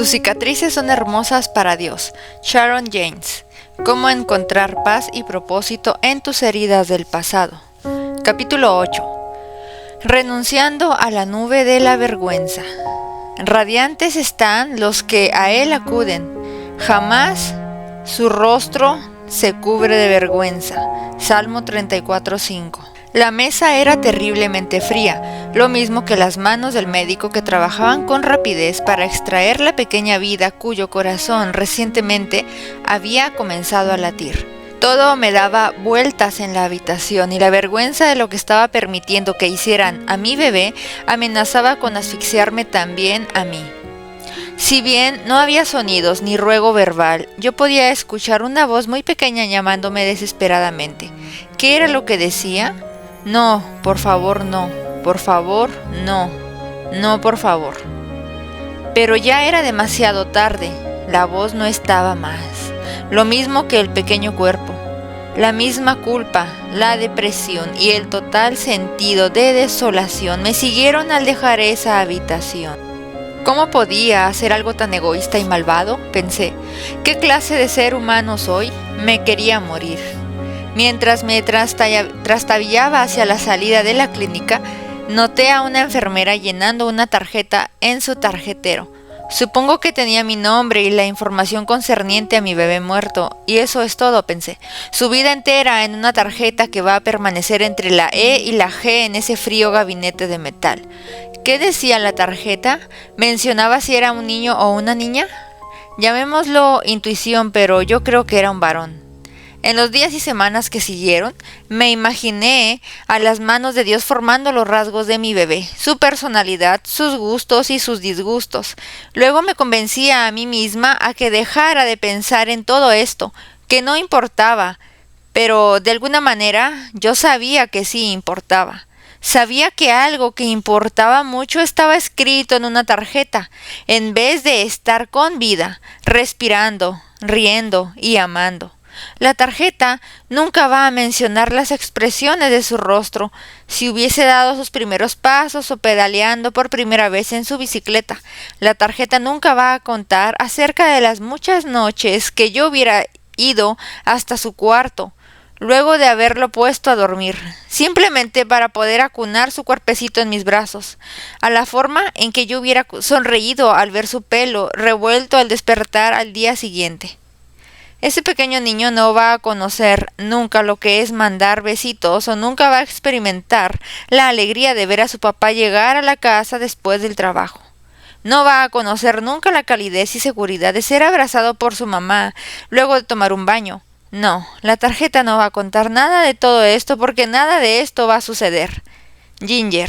Tus cicatrices son hermosas para Dios. Sharon James. Cómo encontrar paz y propósito en tus heridas del pasado. Capítulo 8. Renunciando a la nube de la vergüenza. Radiantes están los que a él acuden. Jamás su rostro se cubre de vergüenza. Salmo 34:5. La mesa era terriblemente fría, lo mismo que las manos del médico que trabajaban con rapidez para extraer la pequeña vida cuyo corazón recientemente había comenzado a latir. Todo me daba vueltas en la habitación y la vergüenza de lo que estaba permitiendo que hicieran a mi bebé amenazaba con asfixiarme también a mí. Si bien no había sonidos ni ruego verbal, yo podía escuchar una voz muy pequeña llamándome desesperadamente. ¿Qué era lo que decía? No, por favor, no. Por favor, no. No, por favor. Pero ya era demasiado tarde. La voz no estaba más. Lo mismo que el pequeño cuerpo. La misma culpa, la depresión y el total sentido de desolación me siguieron al dejar esa habitación. ¿Cómo podía hacer algo tan egoísta y malvado? Pensé. ¿Qué clase de ser humano soy? Me quería morir. Mientras me trastabillaba hacia la salida de la clínica, noté a una enfermera llenando una tarjeta en su tarjetero. Supongo que tenía mi nombre y la información concerniente a mi bebé muerto, y eso es todo, pensé. Su vida entera en una tarjeta que va a permanecer entre la E y la G en ese frío gabinete de metal. ¿Qué decía la tarjeta? ¿Mencionaba si era un niño o una niña? Llamémoslo intuición, pero yo creo que era un varón. En los días y semanas que siguieron, me imaginé a las manos de Dios formando los rasgos de mi bebé, su personalidad, sus gustos y sus disgustos. Luego me convencí a mí misma a que dejara de pensar en todo esto, que no importaba, pero de alguna manera yo sabía que sí importaba. Sabía que algo que importaba mucho estaba escrito en una tarjeta, en vez de estar con vida, respirando, riendo y amando. La tarjeta nunca va a mencionar las expresiones de su rostro, si hubiese dado sus primeros pasos o pedaleando por primera vez en su bicicleta. La tarjeta nunca va a contar acerca de las muchas noches que yo hubiera ido hasta su cuarto, luego de haberlo puesto a dormir, simplemente para poder acunar su cuerpecito en mis brazos, a la forma en que yo hubiera sonreído al ver su pelo revuelto al despertar al día siguiente. Ese pequeño niño no va a conocer nunca lo que es mandar besitos o nunca va a experimentar la alegría de ver a su papá llegar a la casa después del trabajo. No va a conocer nunca la calidez y seguridad de ser abrazado por su mamá luego de tomar un baño. No, la tarjeta no va a contar nada de todo esto porque nada de esto va a suceder. Ginger.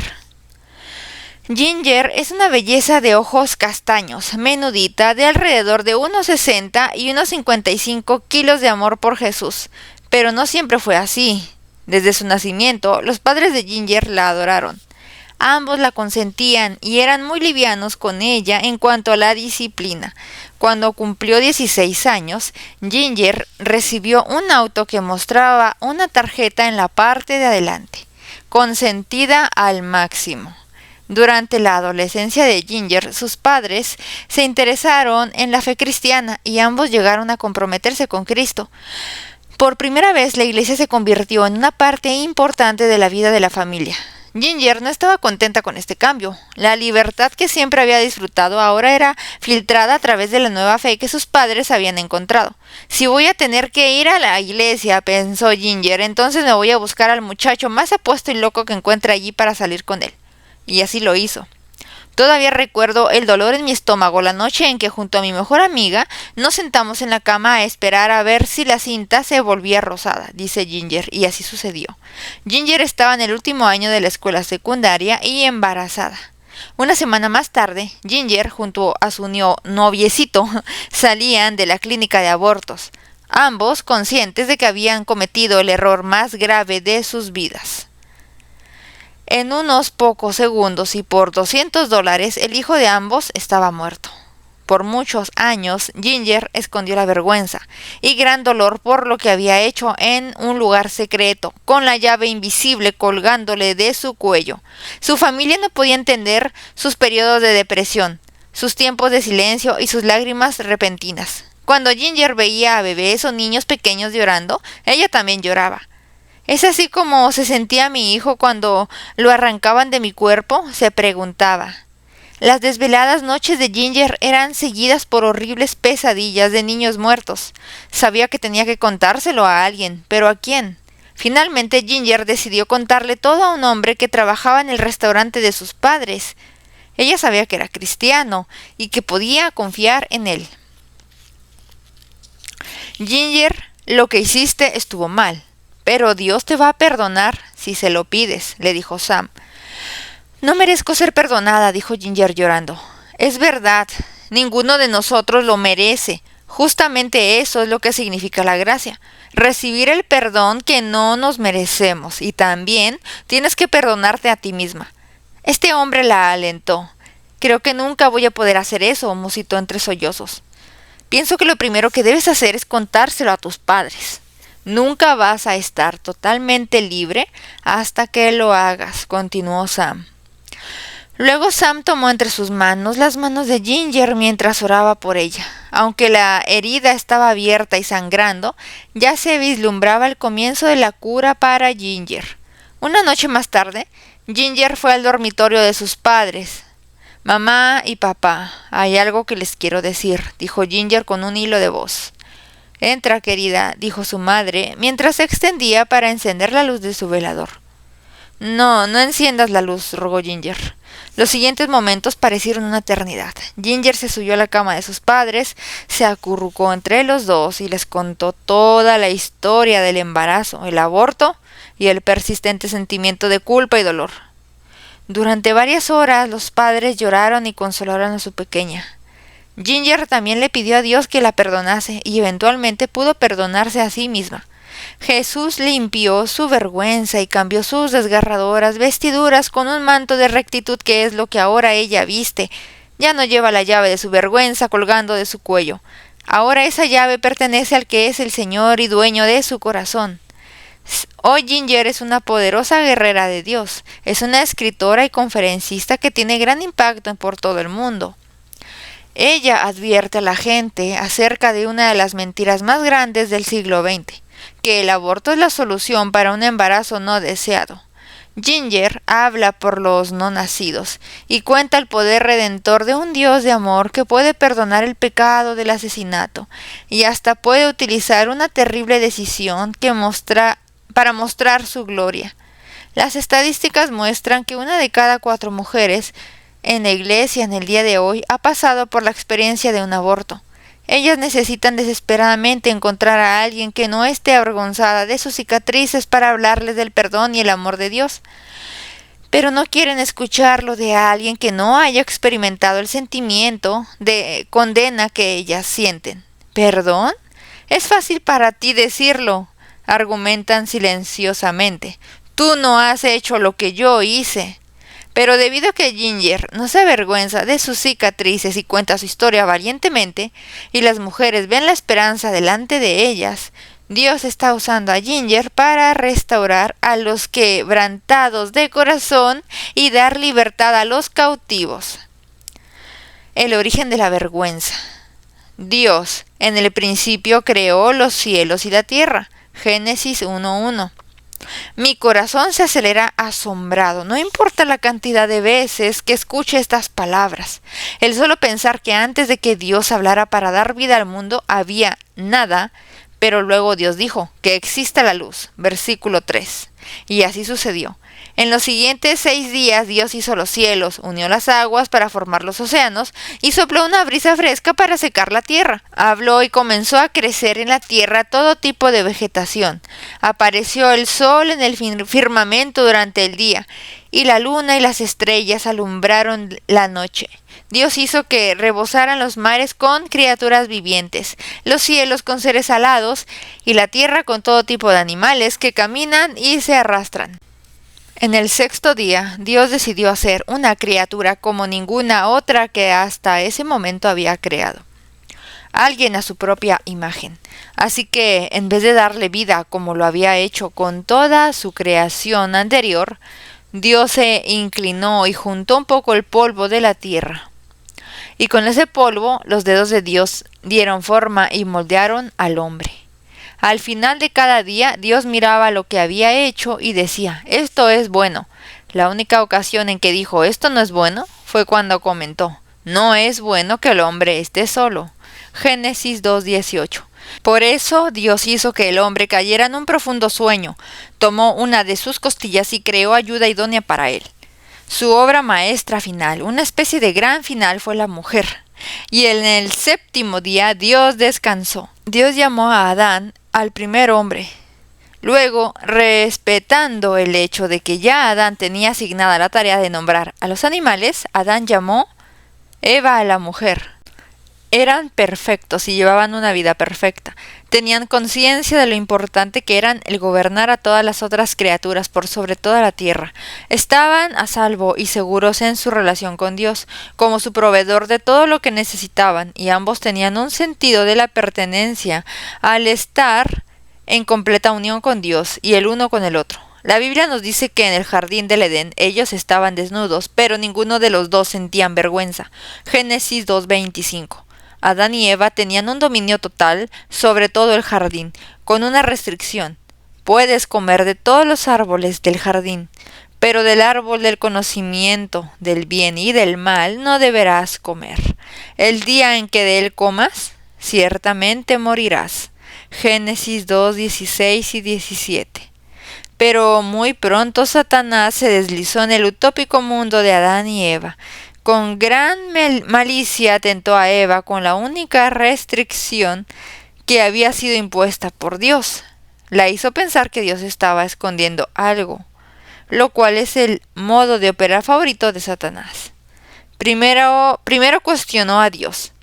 Ginger es una belleza de ojos castaños, menudita, de alrededor de 1,60 y unos 55 kilos de amor por Jesús. Pero no siempre fue así. Desde su nacimiento, los padres de Ginger la adoraron. Ambos la consentían y eran muy livianos con ella en cuanto a la disciplina. Cuando cumplió 16 años, Ginger recibió un auto que mostraba una tarjeta en la parte de adelante, consentida al máximo. Durante la adolescencia de Ginger, sus padres se interesaron en la fe cristiana y ambos llegaron a comprometerse con Cristo. Por primera vez, la iglesia se convirtió en una parte importante de la vida de la familia. Ginger no estaba contenta con este cambio. La libertad que siempre había disfrutado ahora era filtrada a través de la nueva fe que sus padres habían encontrado. Si voy a tener que ir a la iglesia, pensó Ginger, entonces me voy a buscar al muchacho más apuesto y loco que encuentre allí para salir con él. Y así lo hizo. Todavía recuerdo el dolor en mi estómago la noche en que junto a mi mejor amiga nos sentamos en la cama a esperar a ver si la cinta se volvía rosada, dice Ginger, y así sucedió. Ginger estaba en el último año de la escuela secundaria y embarazada. Una semana más tarde, Ginger junto a su noviecito salían de la clínica de abortos, ambos conscientes de que habían cometido el error más grave de sus vidas. En unos pocos segundos y por $200, el hijo de ambos estaba muerto. Por muchos años, Ginger escondió la vergüenza y gran dolor por lo que había hecho en un lugar secreto, con la llave invisible colgándole de su cuello. Su familia no podía entender sus periodos de depresión. sus tiempos de silencio y sus lágrimas repentinas. Cuando Ginger veía a bebés o niños pequeños llorando, ella también lloraba. ¿Es así como se sentía mi hijo cuando lo arrancaban de mi cuerpo?, se preguntaba. Las desveladas noches de Ginger eran seguidas por horribles pesadillas de niños muertos. Sabía que tenía que contárselo a alguien, pero ¿a quién? Finalmente Ginger decidió contarle todo a un hombre que trabajaba en el restaurante de sus padres. Ella sabía que era cristiano y que podía confiar en él. Ginger, lo que hiciste estuvo mal, pero Dios te va a perdonar si se lo pides, le dijo Sam. No merezco ser perdonada, dijo Ginger llorando. Es verdad, ninguno de nosotros lo merece. Justamente eso es lo que significa la gracia, recibir el perdón que no nos merecemos, y también tienes que perdonarte a ti misma. Este hombre la alentó. Creo que nunca voy a poder hacer eso, musitó entre sollozos. Pienso que lo primero que debes hacer es contárselo a tus padres. Nunca vas a estar totalmente libre hasta que lo hagas, continuó Sam. Luego Sam tomó entre sus manos las manos de Ginger mientras oraba por ella. Aunque la herida estaba abierta y sangrando, ya se vislumbraba el comienzo de la cura para Ginger. Una noche más tarde, Ginger fue al dormitorio de sus padres. «Mamá y papá, hay algo que les quiero decir», dijo Ginger con un hilo de voz. «Entra, querida», dijo su madre, mientras se extendía para encender la luz de su velador. «No, no enciendas la luz», rogó Ginger. Los siguientes momentos parecieron una eternidad. Ginger se subió a la cama de sus padres, se acurrucó entre los dos y les contó toda la historia del embarazo, el aborto y el persistente sentimiento de culpa y dolor. Durante varias horas los padres lloraron y consolaron a su pequeña. Ginger también le pidió a Dios que la perdonase y eventualmente pudo perdonarse a sí misma. Jesús limpió su vergüenza y cambió sus desgarradoras vestiduras con un manto de rectitud, que es lo que ahora ella viste. Ya no lleva la llave de su vergüenza colgando de su cuello. Ahora esa llave pertenece al que es el Señor y dueño de su corazón. Hoy Ginger es una poderosa guerrera de Dios. Es una escritora y conferencista que tiene gran impacto por todo el mundo. Ella advierte a la gente acerca de una de las mentiras más grandes del siglo XX, que el aborto es la solución para un embarazo no deseado. Ginger habla por los no nacidos y cuenta el poder redentor de un Dios de amor que puede perdonar el pecado del asesinato y hasta puede utilizar una terrible decisión para mostrar su gloria. Las estadísticas muestran que 1 de cada 4 mujeres en la iglesia en el día de hoy ha pasado por la experiencia de un aborto. Ellas necesitan desesperadamente encontrar a alguien que no esté avergonzada de sus cicatrices para hablarles del perdón y el amor de Dios. Pero no quieren escucharlo de alguien que no haya experimentado el sentimiento de condena que ellas sienten. ¿Perdón? Es fácil para ti decirlo, argumentan silenciosamente. Tú no has hecho lo que yo hice. Pero debido a que Ginger no se avergüenza de sus cicatrices y cuenta su historia valientemente, y las mujeres ven la esperanza delante de ellas, Dios está usando a Ginger para restaurar a los quebrantados de corazón y dar libertad a los cautivos. El origen de la vergüenza. Dios, en el principio creó los cielos y la tierra. Génesis 1:1. Mi corazón se acelera asombrado, no importa la cantidad de veces que escuche estas palabras. El solo pensar que antes de que Dios hablara para dar vida al mundo había nada, pero luego Dios dijo que exista la luz. Versículo 3. Y así sucedió. En los siguientes 6 días Dios hizo los cielos, unió las aguas para formar los océanos y sopló una brisa fresca para secar la tierra. Habló y comenzó a crecer en la tierra todo tipo de vegetación. Apareció el sol en el firmamento durante el día, y la luna y las estrellas alumbraron la noche. Dios hizo que rebosaran los mares con criaturas vivientes, los cielos con seres alados y la tierra con todo tipo de animales que caminan y se arrastran. En el 6º día, Dios decidió hacer una criatura como ninguna otra que hasta ese momento había creado. Alguien a su propia imagen. Así que, en vez de darle vida como lo había hecho con toda su creación anterior, Dios se inclinó y juntó un poco el polvo de la tierra. y con ese polvo los dedos de Dios dieron forma y moldearon al hombre. Al final de cada día, Dios miraba lo que había hecho y decía, esto es bueno. La única ocasión en que dijo, esto no es bueno, fue cuando comentó, no es bueno que el hombre esté solo. Génesis 2:18. Por eso Dios hizo que el hombre cayera en un profundo sueño, tomó una de sus costillas y creó ayuda idónea para él. Su obra maestra final, una especie de gran final, fue la mujer. Y en el séptimo día Dios descansó. Dios llamó a Adán al primer hombre. Luego, respetando el hecho de que ya Adán tenía asignada la tarea de nombrar a los animales, Adán llamó Eva a la mujer. Eran perfectos y llevaban una vida perfecta. Tenían conciencia de lo importante que eran el gobernar a todas las otras criaturas por sobre toda la tierra. Estaban a salvo y seguros en su relación con Dios, como su proveedor de todo lo que necesitaban, y ambos tenían un sentido de la pertenencia al estar en completa unión con Dios y el uno con el otro. La Biblia nos dice que en el jardín del Edén ellos estaban desnudos, pero ninguno de los dos sentían vergüenza. Génesis 2:25. Adán y Eva tenían un dominio total sobre todo el jardín, con una restricción. Puedes comer de todos los árboles del jardín, pero del árbol del conocimiento del bien y del mal no deberás comer. El día en que de él comas, ciertamente morirás. Génesis 2:16 y 17. Pero muy pronto Satanás se deslizó en el utópico mundo de Adán y Eva. Con gran malicia tentó a Eva con la única restricción que había sido impuesta por Dios. La hizo pensar que Dios estaba escondiendo algo, lo cual es el modo de operar favorito de Satanás. Primero cuestionó a Dios.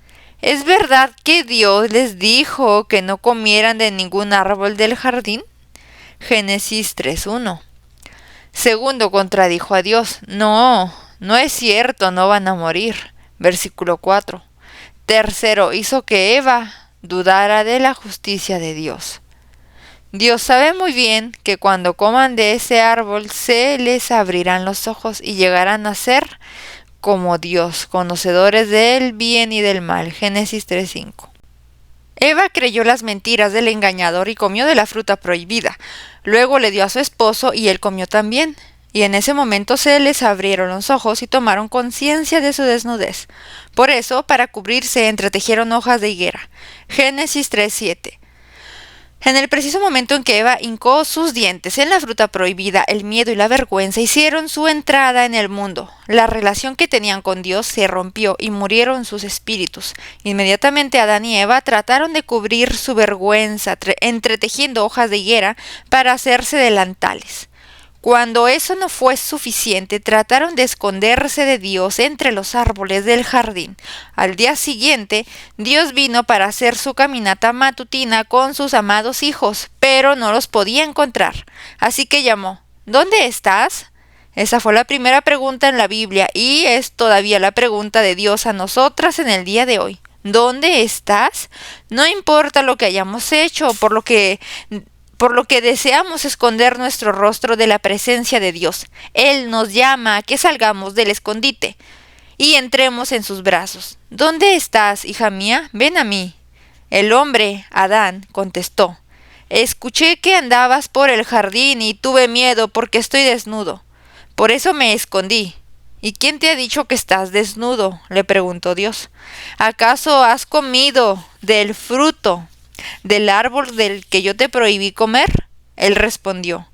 ¿Es verdad que Dios les dijo que no comieran de ningún árbol del jardín? Génesis 3:1. Segundo, contradijo a Dios. No es cierto, no van a morir. Versículo 4. Tercero, hizo que Eva dudara de la justicia de Dios. Dios sabe muy bien que cuando coman de ese árbol se les abrirán los ojos y llegarán a ser como Dios, conocedores del bien y del mal. Génesis 3:5. Eva creyó las mentiras del engañador y comió de la fruta prohibida. Luego le dio a su esposo y él comió también. Y en ese momento se les abrieron los ojos y tomaron conciencia de su desnudez. Por eso, para cubrirse, entretejieron hojas de higuera. Génesis 3:7. En el preciso momento en que Eva hincó sus dientes en la fruta prohibida, el miedo y la vergüenza hicieron su entrada en el mundo. La relación que tenían con Dios se rompió y murieron sus espíritus. Inmediatamente Adán y Eva trataron de cubrir su vergüenza, entretejiendo hojas de higuera para hacerse delantales. Cuando eso no fue suficiente, trataron de esconderse de Dios entre los árboles del jardín. Al día siguiente, Dios vino para hacer su caminata matutina con sus amados hijos, pero no los podía encontrar. Así que llamó, ¿dónde estás? Esa fue la primera pregunta en la Biblia y es todavía la pregunta de Dios a nosotras en el día de hoy. ¿Dónde estás? No importa lo que hayamos hecho, por lo que deseamos esconder nuestro rostro de la presencia de Dios. Él nos llama a que salgamos del escondite y entremos en sus brazos. ¿Dónde estás, hija mía? Ven a mí. El hombre, Adán, contestó, escuché que andabas por el jardín y tuve miedo porque estoy desnudo. Por eso me escondí. ¿Y quién te ha dicho que estás desnudo?, le preguntó Dios. ¿Acaso has comido del fruto del árbol del que yo te prohibí comer? Él respondió,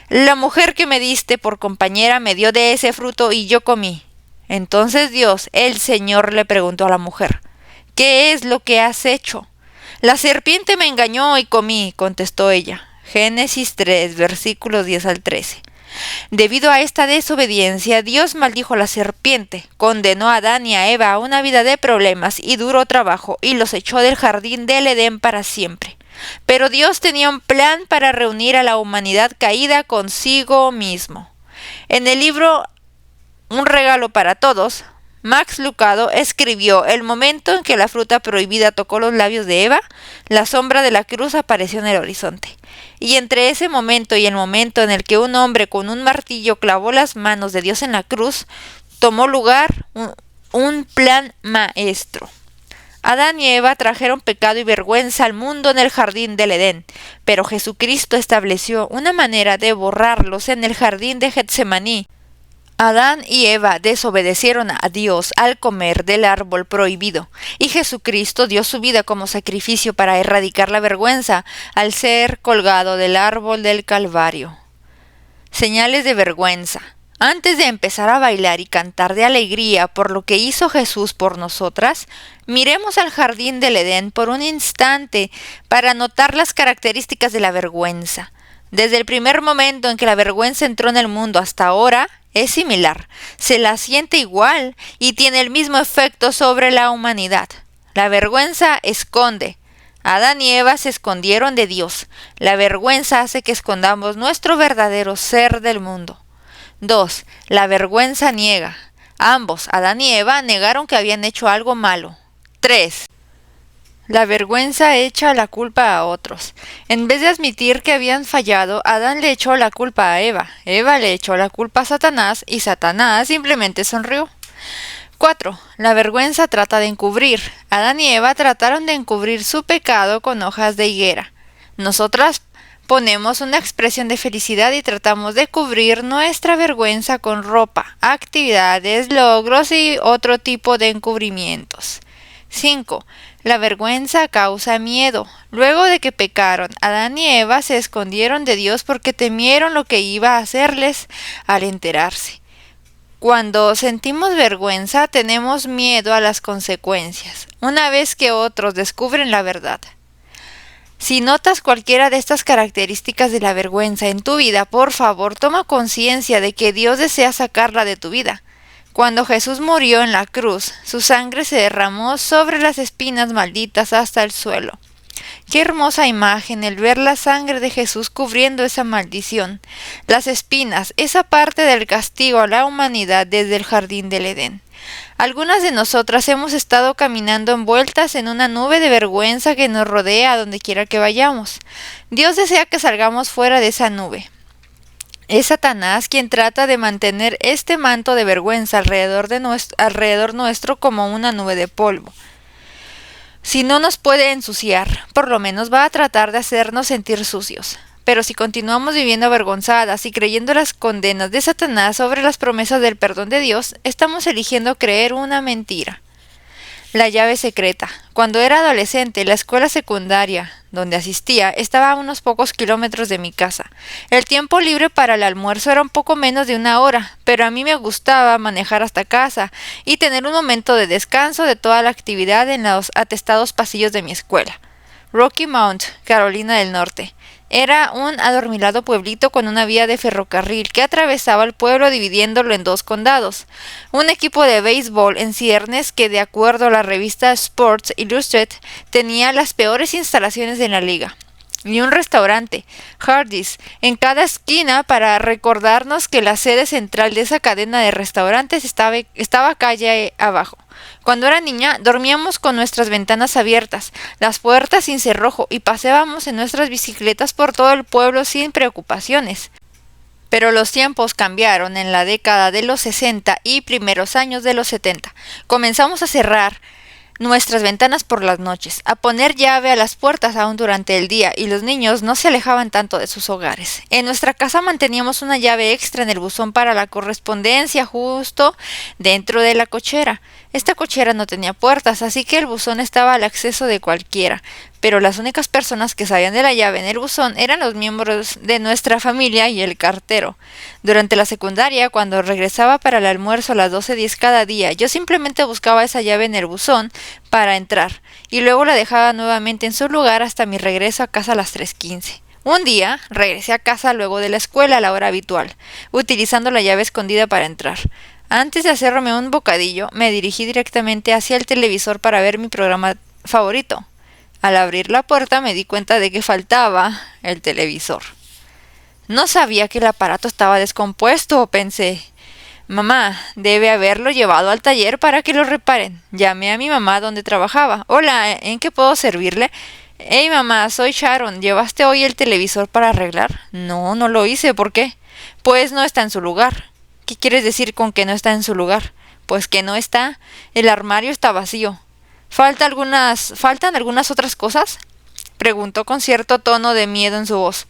la mujer que me diste por compañera me dio de ese fruto y yo comí. Entonces Dios, el Señor, le preguntó a la mujer, ¿qué es lo que has hecho? La serpiente me engañó y comí, contestó ella. Génesis 3, versículos 10 al 13. Debido a esta desobediencia, Dios maldijo a la serpiente, condenó a Adán y a Eva a una vida de problemas y duro trabajo y los echó del jardín del Edén para siempre. Pero Dios tenía un plan para reunir a la humanidad caída consigo mismo. En el libro Un regalo para todos, Max Lucado escribió, el momento en que la fruta prohibida tocó los labios de Eva, la sombra de la cruz apareció en el horizonte. Y entre ese momento y el momento en el que un hombre con un martillo clavó las manos de Dios en la cruz, tomó lugar un plan maestro. Adán y Eva trajeron pecado y vergüenza al mundo en el jardín del Edén, pero Jesucristo estableció una manera de borrarlos en el jardín de Getsemaní. Adán y Eva desobedecieron a Dios al comer del árbol prohibido, y Jesucristo dio su vida como sacrificio para erradicar la vergüenza al ser colgado del árbol del Calvario. Señales de vergüenza. Antes de empezar a bailar y cantar de alegría por lo que hizo Jesús por nosotras, miremos al jardín del Edén por un instante para notar las características de la vergüenza. Desde el primer momento en que la vergüenza entró en el mundo hasta ahora, es similar, se la siente igual y tiene el mismo efecto sobre la humanidad. La vergüenza esconde. Adán y Eva se escondieron de Dios. La vergüenza hace que escondamos nuestro verdadero ser del mundo. 2. La vergüenza niega. Ambos, Adán y Eva, negaron que habían hecho algo malo. 3. La vergüenza echa la culpa a otros. En vez de admitir que habían fallado, Adán le echó la culpa a Eva. Eva le echó la culpa a Satanás y Satanás simplemente sonrió. 4. La vergüenza trata de encubrir. Adán y Eva trataron de encubrir su pecado con hojas de higuera. Nosotras ponemos una expresión de felicidad y tratamos de cubrir nuestra vergüenza con ropa, actividades, logros y otro tipo de encubrimientos. 5. La vergüenza causa miedo. Luego de que pecaron, Adán y Eva se escondieron de Dios porque temieron lo que iba a hacerles al enterarse. Cuando sentimos vergüenza, tenemos miedo a las consecuencias, una vez que otros descubren la verdad. Si notas cualquiera de estas características de la vergüenza en tu vida, por favor, toma conciencia de que Dios desea sacarla de tu vida. Cuando Jesús murió en la cruz, su sangre se derramó sobre las espinas malditas hasta el suelo. Qué hermosa imagen el ver la sangre de Jesús cubriendo esa maldición. Las espinas, esa parte del castigo a la humanidad desde el jardín del Edén. Algunas de nosotras hemos estado caminando envueltas en una nube de vergüenza que nos rodea a donde quiera que vayamos. Dios desea que salgamos fuera de esa nube. Es Satanás quien trata de mantener este manto de vergüenza alrededor nuestro como una nube de polvo. Si no nos puede ensuciar, por lo menos va a tratar de hacernos sentir sucios. Pero si continuamos viviendo avergonzadas y creyendo las condenas de Satanás sobre las promesas del perdón de Dios, estamos eligiendo creer una mentira. La llave secreta. Cuando era adolescente, la escuela secundaria donde asistía estaba a unos pocos kilómetros de mi casa. El tiempo libre para el almuerzo era un poco menos de 1 hora, pero a mí me gustaba manejar hasta casa y tener un momento de descanso de toda la actividad en los atestados pasillos de mi escuela. Rocky Mount, Carolina del Norte. Era un adormilado pueblito con una vía de ferrocarril que atravesaba el pueblo dividiéndolo en 2 condados. Un equipo de béisbol en ciernes que, de acuerdo a la revista Sports Illustrated, tenía las peores instalaciones de la liga. Y un restaurante, Hardee's, en cada esquina para recordarnos que la sede central de esa cadena de restaurantes estaba calle abajo. Cuando era niña, dormíamos con nuestras ventanas abiertas, las puertas sin cerrojo y paseábamos en nuestras bicicletas por todo el pueblo sin preocupaciones. Pero los tiempos cambiaron en la década de los 60 y primeros años de los 70. Comenzamos a cerrar nuestras ventanas por las noches, a poner llave a las puertas aún durante el día, y los niños no se alejaban tanto de sus hogares. En nuestra casa manteníamos una llave extra en el buzón para la correspondencia justo dentro de la cochera. Esta cochera no tenía puertas, así que el buzón estaba al acceso de cualquiera, pero las únicas personas que sabían de la llave en el buzón eran los miembros de nuestra familia y el cartero. Durante la secundaria, cuando regresaba para el almuerzo a las 12:10 cada día, yo simplemente buscaba esa llave en el buzón para entrar, y luego la dejaba nuevamente en su lugar hasta mi regreso a casa a las 3:15. Un día, regresé a casa luego de la escuela a la hora habitual, utilizando la llave escondida para entrar. Antes de hacerme un bocadillo, me dirigí directamente hacia el televisor para ver mi programa favorito. Al abrir la puerta me di cuenta de que faltaba el televisor. No sabía que el aparato estaba descompuesto, pensé. Mamá, debe haberlo llevado al taller para que lo reparen. Llamé a mi mamá donde trabajaba. Hola, ¿en qué puedo servirle? Hey mamá, soy Sharon. ¿Llevaste hoy el televisor para arreglar? No, no lo hice. ¿Por qué? Pues no está en su lugar. ¿Qué quieres decir con que no está en su lugar? Pues que no está. El armario está vacío. ¿Faltan algunas otras cosas?, preguntó con cierto tono de miedo en su voz.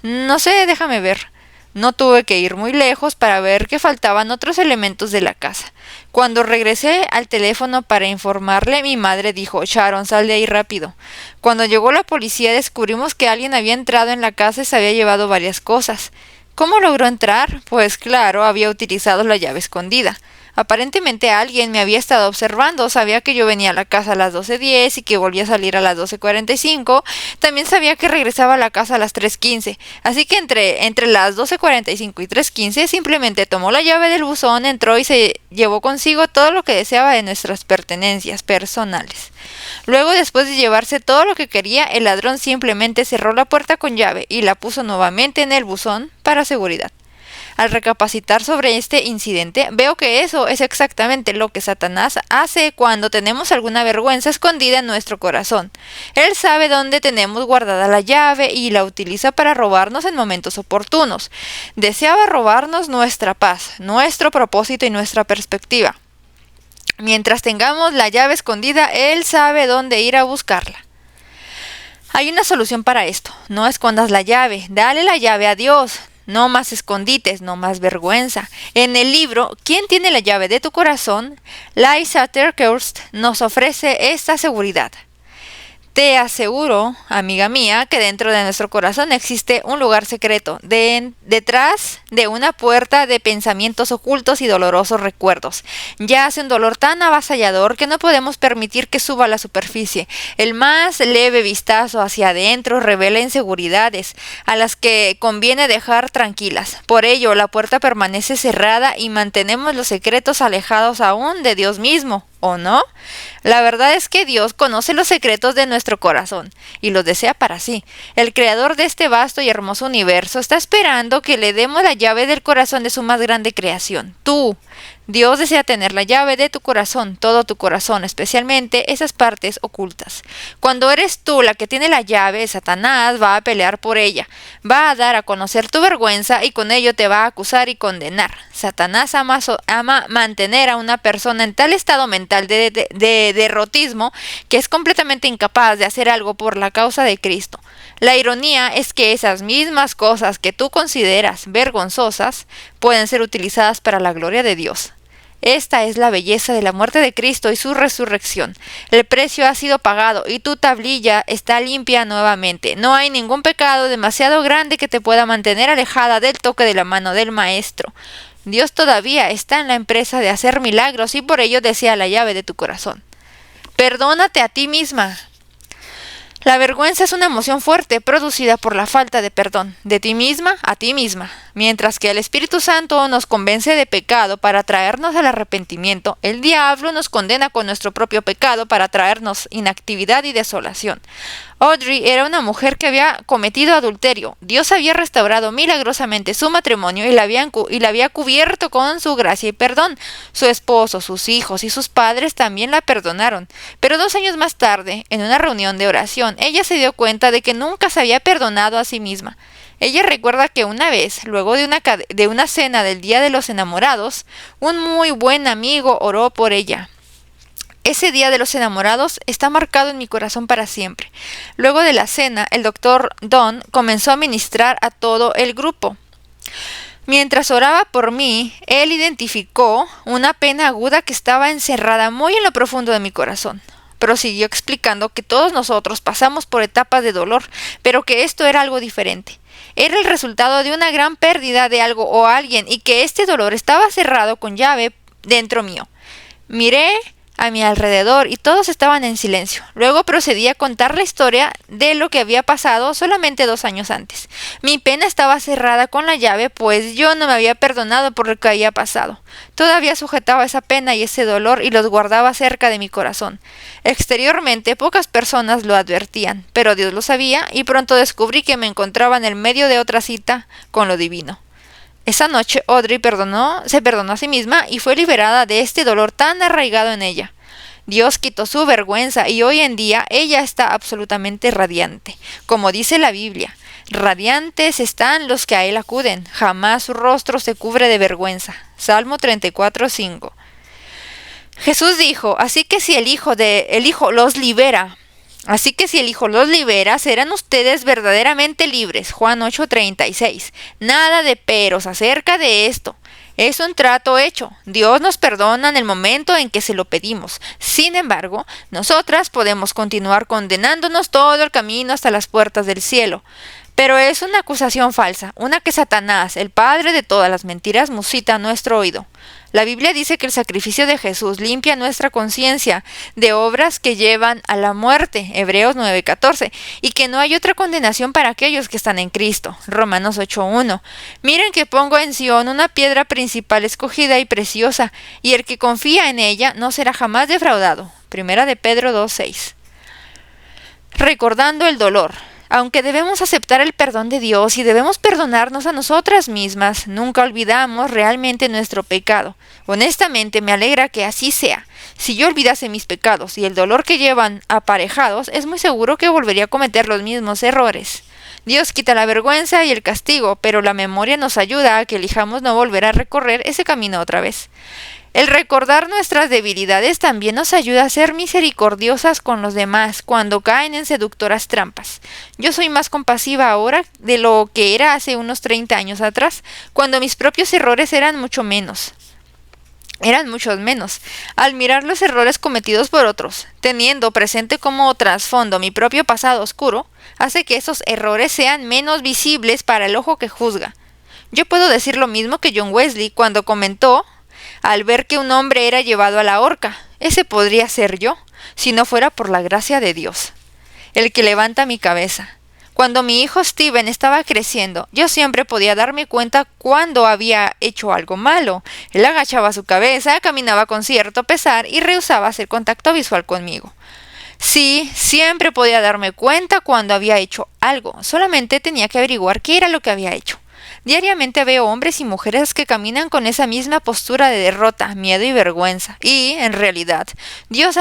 No sé, déjame ver. No tuve que ir muy lejos para ver que faltaban otros elementos de la casa. Cuando regresé al teléfono para informarle, mi madre dijo: Sharon, sal de ahí rápido. Cuando llegó la policía descubrimos que alguien había entrado en la casa y se había llevado varias cosas. ¿Cómo logró entrar? Pues claro, había utilizado la llave escondida. Aparentemente alguien me había estado observando, sabía que yo venía a la casa a las 12:10 y que volvía a salir a las 12:45. También sabía que regresaba a la casa a las 3:15. Así que entre las 12:45 y 3:15 simplemente tomó la llave del buzón, entró y se llevó consigo todo lo que deseaba de nuestras pertenencias personales. Luego, después de llevarse todo lo que quería, el ladrón simplemente cerró la puerta con llave y la puso nuevamente en el buzón para seguridad. Al recapacitar sobre este incidente, veo que eso es exactamente lo que Satanás hace cuando tenemos alguna vergüenza escondida en nuestro corazón. Él sabe dónde tenemos guardada la llave y la utiliza para robarnos en momentos oportunos. Deseaba robarnos nuestra paz, nuestro propósito y nuestra perspectiva. Mientras tengamos la llave escondida, él sabe dónde ir a buscarla. Hay una solución para esto. No escondas la llave, dale la llave a Dios. No más escondites, no más vergüenza. En el libro ¿Quién tiene la llave de tu corazón?, Lysa TerKeurst nos ofrece esta seguridad. Te aseguro, amiga mía, que dentro de nuestro corazón existe un lugar secreto, detrás de una puerta de pensamientos ocultos y dolorosos recuerdos. Yace un dolor tan avasallador que no podemos permitir que suba a la superficie. El más leve vistazo hacia adentro revela inseguridades a las que conviene dejar tranquilas. Por ello, la puerta permanece cerrada y mantenemos los secretos alejados aún de Dios mismo. ¿O no? La verdad es que Dios conoce los secretos de nuestro corazón y los desea para sí. El creador de este vasto y hermoso universo está esperando que le demos la llave del corazón de su más grande creación, tú. Dios desea tener la llave de tu corazón, todo tu corazón, especialmente esas partes ocultas. Cuando eres tú la que tiene la llave, Satanás va a pelear por ella, va a dar a conocer tu vergüenza y con ello te va a acusar y condenar. Satanás ama mantener a una persona en tal estado mental de derrotismo que es completamente incapaz de hacer algo por la causa de Cristo. La ironía es que esas mismas cosas que tú consideras vergonzosas pueden ser utilizadas para la gloria de Dios. Esta es la belleza de la muerte de Cristo y su resurrección. El precio ha sido pagado y tu tablilla está limpia nuevamente. No hay ningún pecado demasiado grande que te pueda mantener alejada del toque de la mano del Maestro. Dios todavía está en la empresa de hacer milagros y por ello desea la llave de tu corazón. Perdónate a ti misma. La vergüenza es una emoción fuerte producida por la falta de perdón, de ti misma a ti misma. Mientras que el Espíritu Santo nos convence de pecado para traernos al arrepentimiento, el diablo nos condena con nuestro propio pecado para traernos inactividad y desolación. Audrey era una mujer que había cometido adulterio. Dios había restaurado milagrosamente su matrimonio y la había cubierto con su gracia y perdón. Su esposo, sus hijos y sus padres también la perdonaron. Pero 2 años más tarde, en una reunión de oración, ella se dio cuenta de que nunca se había perdonado a sí misma. Ella recuerda que una vez, luego de una cena del Día de los Enamorados, un muy buen amigo oró por ella. Ese Día de los Enamorados está marcado en mi corazón para siempre. Luego de la cena, el doctor Don comenzó a ministrar a todo el grupo. Mientras oraba por mí, él identificó una pena aguda que estaba encerrada muy en lo profundo de mi corazón. Prosiguió explicando que todos nosotros pasamos por etapas de dolor, pero que esto era algo diferente. Era el resultado de una gran pérdida de algo o alguien y que este dolor estaba cerrado con llave dentro mío. Miré a mi alrededor y todos estaban en silencio. Luego procedí a contar la historia de lo que había pasado solamente 2 años antes. Mi pena estaba cerrada con la llave, pues yo no me había perdonado por lo que había pasado. Todavía sujetaba esa pena y ese dolor y los guardaba cerca de mi corazón. Exteriormente pocas personas lo advertían, pero Dios lo sabía y pronto descubrí que me encontraba en el medio de otra cita con lo divino. Esa noche Audrey se perdonó a sí misma y fue liberada de este dolor tan arraigado en ella. Dios quitó su vergüenza y hoy en día ella está absolutamente radiante. Como dice la Biblia, radiantes están los que a él acuden, jamás su rostro se cubre de vergüenza. Salmo 34:5. Jesús dijo, así que si el Hijo los libera, serán ustedes verdaderamente libres. Juan 8:36. Nada de peros acerca de esto. Es un trato hecho. Dios nos perdona en el momento en que se lo pedimos. Sin embargo, nosotras podemos continuar condenándonos todo el camino hasta las puertas del cielo. Pero es una acusación falsa, una que Satanás, el padre de todas las mentiras, musita a nuestro oído. La Biblia dice que el sacrificio de Jesús limpia nuestra conciencia de obras que llevan a la muerte, Hebreos 9:14, y que no hay otra condenación para aquellos que están en Cristo, Romanos 8:1. Miren que pongo en Sión una piedra principal escogida y preciosa, y el que confía en ella no será jamás defraudado, Primera de Pedro 2:6. Recordando el dolor. Aunque debemos aceptar el perdón de Dios y debemos perdonarnos a nosotras mismas, nunca olvidamos realmente nuestro pecado. Honestamente, me alegra que así sea. Si yo olvidase mis pecados y el dolor que llevan aparejados, es muy seguro que volvería a cometer los mismos errores. Dios quita la vergüenza y el castigo, pero la memoria nos ayuda a que elijamos no volver a recorrer ese camino otra vez. El recordar nuestras debilidades también nos ayuda a ser misericordiosas con los demás cuando caen en seductoras trampas. Yo soy más compasiva ahora de lo que era hace unos 30 años atrás, cuando mis propios errores eran muchos menos. Al mirar los errores cometidos por otros, teniendo presente como trasfondo mi propio pasado oscuro, hace que esos errores sean menos visibles para el ojo que juzga. Yo puedo decir lo mismo que John Wesley cuando comentó al ver que un hombre era llevado a la horca. Ese podría ser yo, si no fuera por la gracia de Dios, el que levanta mi cabeza. Cuando mi hijo Steven estaba creciendo, yo siempre podía darme cuenta cuando había hecho algo malo. Él agachaba su cabeza, caminaba con cierto pesar y rehusaba hacer contacto visual conmigo. Sí, siempre podía darme cuenta cuando había hecho algo, solamente tenía que averiguar qué era lo que había hecho. Diariamente veo hombres y mujeres que caminan con esa misma postura de derrota, miedo y vergüenza. Y, en realidad, Dios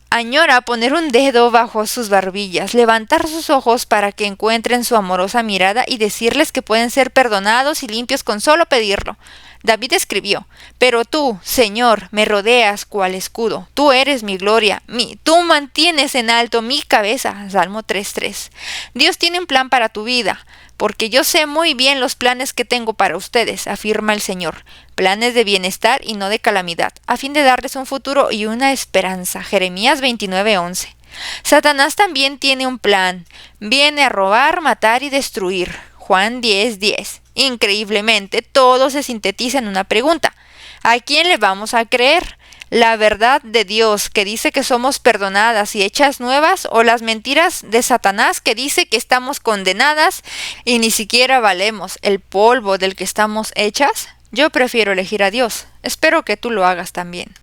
añora poner un dedo bajo sus barbillas, levantar sus ojos para que encuentren su amorosa mirada y decirles que pueden ser perdonados y limpios con solo pedirlo. David escribió, pero tú, Señor, me rodeas cual escudo. Tú eres mi gloria. Tú mantienes en alto mi cabeza. Salmo 3:3. Dios tiene un plan para tu vida, porque yo sé muy bien los planes que tengo para ustedes, afirma el Señor. Planes de bienestar y no de calamidad, a fin de darles un futuro y una esperanza. Jeremías 29:11. Satanás también tiene un plan. Viene a robar, matar y destruir. Juan 10:10. Increíblemente, todo se sintetiza en una pregunta. ¿A quién le vamos a creer? ¿La verdad de Dios que dice que somos perdonadas y hechas nuevas, o las mentiras de Satanás que dice que estamos condenadas y ni siquiera valemos el polvo del que estamos hechas? Yo prefiero elegir a Dios. Espero que tú lo hagas también.